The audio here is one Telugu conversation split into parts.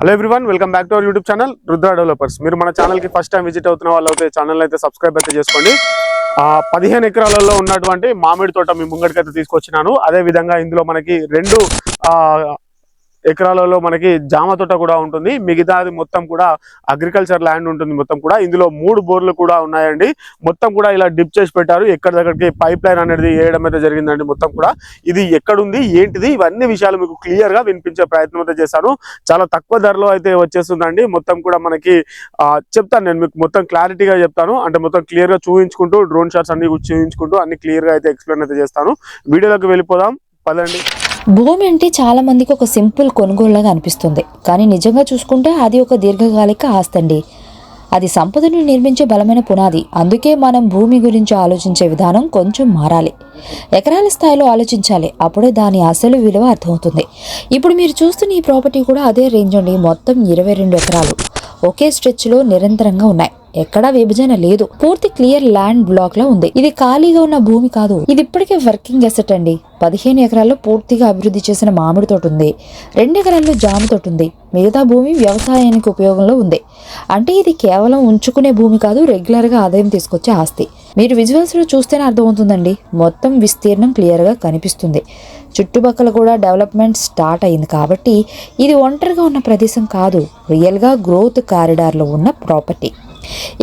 Hello everyone, welcome back to our YouTube channel Rudra developers. మీరు మన ఛానల్ కి ఫస్ట్ టైం విజిట్ అవుతున్న వాళ్ళు అయితే ఛానల్ అయితే సబ్స్క్రైబ్ అయితే చేసుకోండి. 15 ఎకరాలలో ఉన్నటువంటి మామిడి తోట మీ ముంగడికైతే తీసుకొచ్చినాను. అదే విధంగా ఇందులో మనకి 2 ఎకరాలలో మనకి జామ తోట కూడా ఉంటుంది. మిగతాది మొత్తం కూడా అగ్రికల్చర్ ల్యాండ్ ఉంటుంది. మొత్తం కూడా ఇందులో 3 బోర్లు కూడా ఉన్నాయండి. మొత్తం కూడా ఇలా డిప్ చేసి పెట్టారు. ఎక్కడ దగ్గరికి పైప్ లైన్ అనేది వేయడం అయితే జరిగిందండి. మొత్తం కూడా ఇది ఎక్కడుంది ఏంటిది ఇవన్నీ విషయాలు మీకు క్లియర్ గా వినిపించే ప్రయత్నం అయితే చేశాను. చాలా తక్కువ ధరలో అయితే వచ్చేస్తుందండి. మొత్తం కూడా మనకి చెప్తాను, నేను మీకు మొత్తం క్లారిటీగా చెప్తాను. అంటే మొత్తం క్లియర్ గా చూపించుకుంటూ డ్రోన్ షాట్స్ అన్ని చూపించుకుంటూ అన్ని క్లియర్ గా అయితే ఎక్స్ప్లెయిన్ అయితే చేస్తాను. వీడియోలోకి వెళ్ళిపోదాం పదండి. భూమి అంటే చాలా మందికి ఒక సింపుల్ కొనుగోలుగా అనిపిస్తుంది. కానీ నిజంగా చూసుకుంటే అది ఒక దీర్ఘకాలిక ఆస్తండి. అది సంపదను నిర్మించే బలమైన పునాది. అందుకే మనం భూమి గురించి ఆలోచించే విధానం కొంచెం మారాలి. ఎకరాల స్థాయిలో ఆలోచించాలి. అప్పుడే దాని అసలు విలువ అర్థమవుతుంది. ఇప్పుడు మీరు చూస్తున్న ఈ ప్రాపర్టీ కూడా అదే రేంజ్ అండి. మొత్తం 22 ఎకరాలు ఒకే స్ట్రెచ్లో నిరంతరంగా ఉన్నాయి. ఎక్కడా విభజన లేదు. పూర్తి క్లియర్ ల్యాండ్ బ్లాక్ లా ఉంది. ఇది ఖాళీగా ఉన్న భూమి కాదు, ఇది ఇప్పటికే వర్కింగ్ అసెట్ అండి. 15 ఎకరాల్లో పూర్తిగా అభివృద్ధి చేసిన మామిడి తోట ఉంది. 2 ఎకరాల్లో జామ తోట ఉంది. మిగతా భూమి వ్యవసాయానికి ఉపయోగంలో ఉంది. అంటే ఇది కేవలం ఉంచుకునే భూమి కాదు, రెగ్యులర్ గా ఆదాయం తీసుకొచ్చే ఆస్తి. మీరు విజువల్స్ లో చూస్తేనే అర్థమవుతుందండి. మొత్తం విస్తీర్ణం క్లియర్ గా కనిపిస్తుంది. చుట్టుపక్కల కూడా డెవలప్మెంట్ స్టార్ట్ అయింది. కాబట్టి ఇది ఒంటరిగా ఉన్న ప్రదేశం కాదు, రియల్ గా గ్రోత్ కారిడార్ లో ఉన్న ప్రాపర్టీ.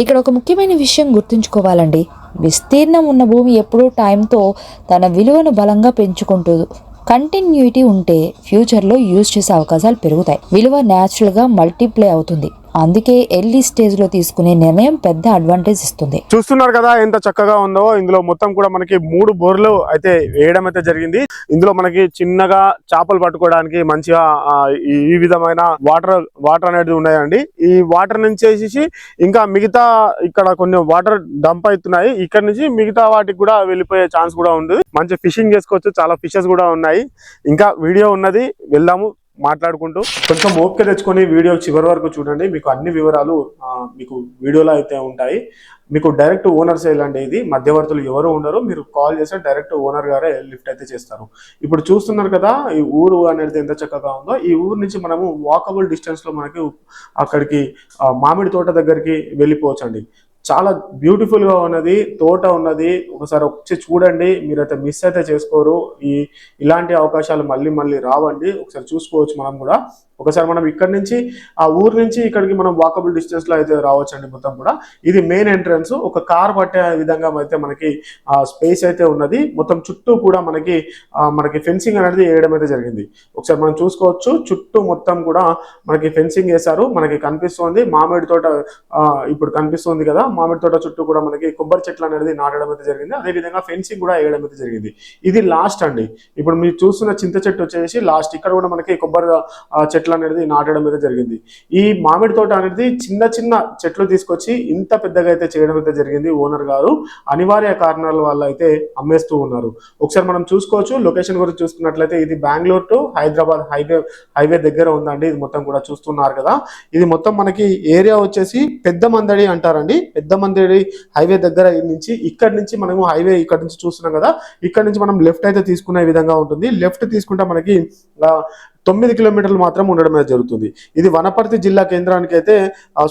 ఇక్కడ ఒక ముఖ్యమైన విషయం గుర్తుంచుకోవాలండి. విస్తీర్ణం ఉన్న భూమి ఎప్పుడూ టైంతో తన విలువను బలంగా పెంచుకుంటుంది. కంటిన్యూటీ ఉంటే ఫ్యూచర్లో యూజ్ చేసే అవకాశాలు పెరుగుతాయి. విలువ న్యాచురల్గా మల్టిప్లై అవుతుంది. అందుకే ఎర్లీ స్టేజ్ లో తీసుకునే నిర్ణయం పెద్ద అడ్వాంటేజ్ ఇస్తుంది. చూస్తున్నారు కదా ఎంత చక్కగా ఉందో. ఇందులో మొత్తం కూడా మనకి 3 బోర్లు అయితే వేయడం అయితే జరిగింది. ఇందులో మనకి చిన్నగా చేపలు పట్టుకోవడానికి మంచిగా ఈ విధమైన వాటర్ అనేది ఉన్నాయండి. ఈ వాటర్ నుంచి ఇంకా మిగతా ఇక్కడ కొన్ని వాటర్ డంప్ అవుతున్నాయి. ఇక్కడ నుంచి మిగతా వాటికి కూడా వెళ్ళిపోయే ఛాన్స్ కూడా ఉంది. మంచి ఫిషింగ్ చేసుకోవచ్చు. చాలా ఫిషెస్ కూడా ఉన్నాయి. ఇంకా వీడియో ఉన్నది, వెళ్దాము మాట్లాడుకుంటూ. కొంచెం ఓపిక తెచ్చుకొని వీడియో చివరి వరకు చూడండి. మీకు అన్ని వివరాలు మీకు వీడియోలో అయితే ఉంటాయి. మీకు డైరెక్ట్ ఓనర్స్ వెళ్ళండి. ఇది మధ్యవర్తులు ఎవరు ఉండరు. మీరు కాల్ చేస్తే డైరెక్ట్ ఓనర్ గారే లిఫ్ట్ అయితే చేస్తారు. ఇప్పుడు చూస్తున్నారు కదా ఈ ఊరు అనేది ఎంత చక్కగా ఉందో. ఈ ఊరు నుంచి మనము వాకబుల్ డిస్టెన్స్ లో మనకి అక్కడికి మామిడి తోట దగ్గరికి వెళ్ళిపోవచ్చండి. చాలా బ్యూటిఫుల్ గా ఉన్నది, తోట ఉన్నది. ఒకసారి వచ్చి చూడండి, మీరైతే మిస్ అయితే చేసుకోరు. ఇలాంటి అవకాశాలు మళ్ళీ మళ్ళీ రావండి. ఒకసారి చూసుకోవచ్చు మనం కూడా. ఒకసారి మనం ఇక్కడ నుంచి ఆ ఊరు నుంచి ఇక్కడికి మనం వాకబుల్ డిస్టెన్స్ లో అయితే రావచ్చండి. మొత్తం కూడా ఇది మెయిన్ ఎంట్రన్స్. ఒక కార్ పట్టే విధంగా అయితే మనకి స్పేస్ అయితే ఉన్నది. మొత్తం చుట్టూ కూడా మనకి ఫెన్సింగ్ అనేది వేయడం అయితే జరిగింది. ఒకసారి మనం చూసుకోవచ్చు. చుట్టూ మొత్తం కూడా మనకి ఫెన్సింగ్ వేశారు. మనకి కనిపిస్తుంది మామిడి తోట ఇప్పుడు కనిపిస్తుంది కదా. మామిడి తోట చుట్టూ కూడా మనకి కొబ్బరి చెట్లు అనేది నాటడం అయితే జరిగింది. అదే విధంగా ఫెన్సింగ్ కూడా వేయడం అయితే జరిగింది. ఇది లాస్ట్ అండి. ఇప్పుడు మీరు చూస్తున్న చింత చెట్టు వచ్చేసి లాస్ట్. ఇక్కడ కూడా మనకి కొబ్బరి చెట్లు అనేది నాటడం అయితే జరిగింది. ఈ మామిడి తోట అనేది చిన్న చిన్న చెట్లు తీసుకొచ్చి ఇంత పెద్దగా అయితే చేయడం అయితే జరిగింది. ఓనర్ గారు అనివార్య కారణాల వల్ల అయితే అమ్మేస్తూ ఉన్నారు. ఒకసారి మనం చూసుకోవచ్చు. లొకేషన్ గురించి చూసుకున్నట్లయితే ఇది బెంగళూరు టు హైదరాబాద్ హైవే దగ్గర ఉందండి. ఇది మొత్తం కూడా చూస్తున్నారు కదా. ఇది మొత్తం మనకి ఏరియా వచ్చేసి పెద్ద మందడి అంటారండి. పెద్ద మందడి హైవే దగ్గర నుంచి ఇక్కడ నుంచి మనము హైవే ఇక్కడ నుంచి చూస్తున్నాం కదా. ఇక్కడ నుంచి మనం లెఫ్ట్ అయితే తీసుకునే విధంగా ఉంటుంది. లెఫ్ట్ తీసుకుంటే మనకి 9 కిలోమీటర్లు మాత్రం ఉండడం జరుగుతుంది. ఇది వనపర్తి జిల్లా కేంద్రానికి అయితే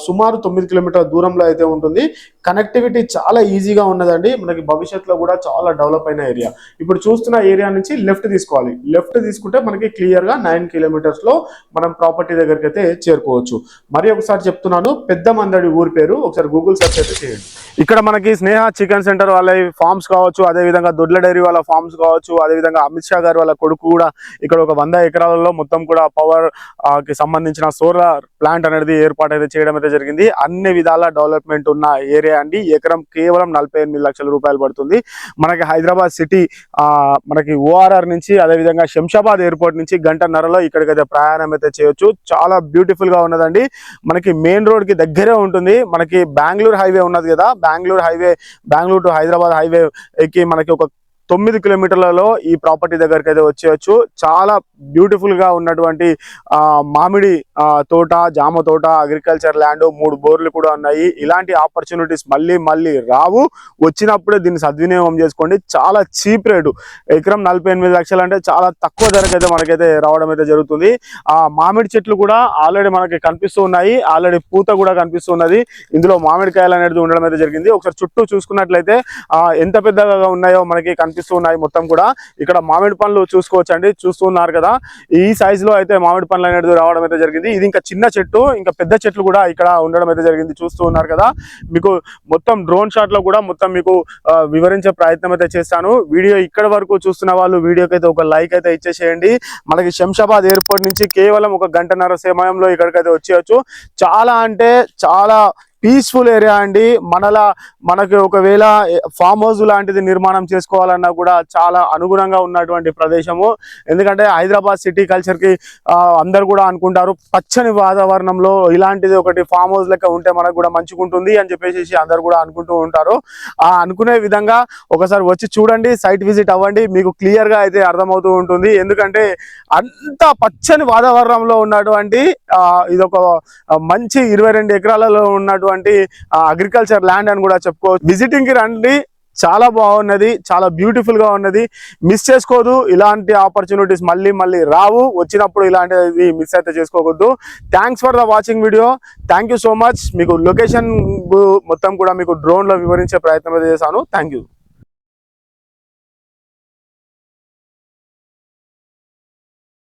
సుమారు 9 కిలోమీటర్ల దూరంలో అయితే ఉంటుంది. కనెక్టివిటీ చాలా ఈజీగా ఉన్నదండి. మనకి భవిష్యత్తులో కూడా చాలా డెవలప్ అయిన ఏరియా. ఇప్పుడు చూస్తున్న ఏరియా నుంచి లెఫ్ట్ తీసుకోవాలి. లెఫ్ట్ తీసుకుంటే మనకి క్లియర్ గా 9 కిలోమీటర్స్ లో మనం ప్రాపర్టీ దగ్గరికి అయితే చేరుకోవచ్చు. మరి ఒకసారి చెప్తున్నాను, పెద్ద మందడి ఊరి పేరు ఒకసారి గూగుల్ సెర్చ్ అయితే చేయండి. ఇక్కడ మనకి స్నేహ చికెన్ సెంటర్ వాళ్ళ ఫార్మ్స్ కావచ్చు, అదేవిధంగా దొడ్ల డైరీ వాళ్ళ ఫార్మ్స్ కావచ్చు, అదేవిధంగా అమిత్ షా గారు వాళ్ళ కొడుకు కూడా ఇక్కడ ఒక 100 ఎకరాలలో మొత్తం కూడా పవర్ కి సంబంధించిన సోలార్ ప్లాంట్ అనేది ఏర్పాటు అయితే చేయడం అయితే జరిగింది. అన్ని విధాల డెవలప్మెంట్ ఉన్న ఏరియా అండి. ఎకరం కేవలం 48 లక్షల రూపాయలు పడుతుంది. మనకి హైదరాబాద్ సిటీ మనకి ఓఆర్ఆర్ నుంచి, అదేవిధంగా శంషాబాద్ ఎయిర్పోర్ట్ నుంచి 1.5 గంటలో ఇక్కడికైతే ప్రయాణం అయితే చేయొచ్చు. చాలా బ్యూటిఫుల్ గా ఉన్నదండి. మనకి మెయిన్ రోడ్ కి దగ్గరే ఉంటుంది. మనకి బెంగళూరు హైవే ఉన్నది కదా. బెంగళూరు టు హైదరాబాద్ హైవే కి మనకి ఒక 9 కిలోమీటర్లలో ఈ ప్రాపర్టీ దగ్గరికి అయితే వచ్చేయచ్చు. చాలా బ్యూటిఫుల్ గా ఉన్నటువంటి మామిడి తోట, జామ తోట, అగ్రికల్చర్ ల్యాండ్, 3 బోర్లు కూడా ఉన్నాయి. ఇలాంటి ఆపర్చునిటీస్ మళ్ళీ మళ్ళీ రావు, వచ్చినప్పుడే దీన్ని సద్వినియోగం చేసుకోండి. చాలా చీప్ రేటు, ఎకరం 48 లక్షలు అంటే చాలా తక్కువ ధరకు అయితే మనకైతే రావడం అయితే జరుగుతుంది. మామిడి చెట్లు కూడా ఆల్రెడీ మనకి కనిపిస్తూ ఉన్నాయి, ఆల్రెడీ పూత కూడా కనిపిస్తున్నది. ఇందులో మామిడికాయలు అనేది ఉండడం అయితే జరిగింది. ఒకసారి చుట్టూ చూసుకున్నట్లయితే ఎంత పెద్దగా ఉన్నాయో మనకి కనిపిస్తూ ఉన్నాయి. మొత్తం కూడా ఇక్కడ మామిడి పండ్లు చూసుకోవచ్చండి, చూస్తున్నారు కదా. ఈ సైజ్ లో అయితే మామిడి పండ్లు అనేది రావడం అయితే జరిగింది. ఇది ఇంకా చిన్న చెట్టు, ఇంకా పెద్ద చెట్లు కూడా ఇక్కడ ఉండడం అయితే జరిగింది. చూస్తూ ఉన్నారు కదా. మీకు మొత్తం డ్రోన్ షాట్ లో కూడా మొత్తం మీకు వివరించే ప్రయత్నం అయితే చేస్తాను. వీడియో ఇక్కడ వరకు చూస్తున్న వాళ్ళు వీడియోకి అయితే ఒక లైక్ అయితే ఇచ్చేసేయండి. మనకి శంషాబాద్ ఎయిర్పోర్ట్ నుంచి కేవలం 1 గంటన్నర సమయంలో ఇక్కడికైతే వచ్చేయచ్చు. చాలా అంటే చాలా పీస్ఫుల్ ఏరియా అండి. మనకి ఒకవేళ ఫామ్ హౌస్ లాంటిది నిర్మాణం చేసుకోవాలన్నా కూడా చాలా అనుగుణంగా ఉన్నటువంటి ప్రదేశము. ఎందుకంటే హైదరాబాద్ సిటీ కల్చర్ కి అందరు కూడా అనుకుంటారు, పచ్చని వాతావరణంలో ఇలాంటిది ఒకటి ఫామ్ హౌస్ లెక్క ఉంటే మనకు కూడా మంచిగా ఉంటుంది అని చెప్పేసి అందరు కూడా అనుకుంటూ ఉంటారు. అనుకునే విధంగా ఒకసారి వచ్చి చూడండి, సైట్ విజిట్ అవ్వండి, మీకు క్లియర్ గా అయితే అర్థమవుతూ ఉంటుంది. ఎందుకంటే అంత పచ్చని వాతావరణంలో ఉన్నటువంటి ఇదొక మంచి 22 ఎకరాలలో ఉన్నటువంటి అగ్రికల్చర్ ల్యాండ్ అని కూడా చెప్పుకోవచ్చు. విజిటింగ్ కి రండి, చాలా బాగున్నది, చాలా బ్యూటిఫుల్ గా ఉన్నది. మిస్ చేసుకోదు, ఇలాంటి ఆపర్చునిటీస్ మళ్ళీ మళ్ళీ రావు, వచ్చినప్పుడు ఇలాంటివి మిస్ అయితే చేసుకోవద్దు. Thanks for the watching video. Thank you so much. మీకు లొకేషన్ మొత్తం కూడా మీకు డ్రోన్ లో వివరించే ప్రయత్నం అయితే చేశాను. Thank you.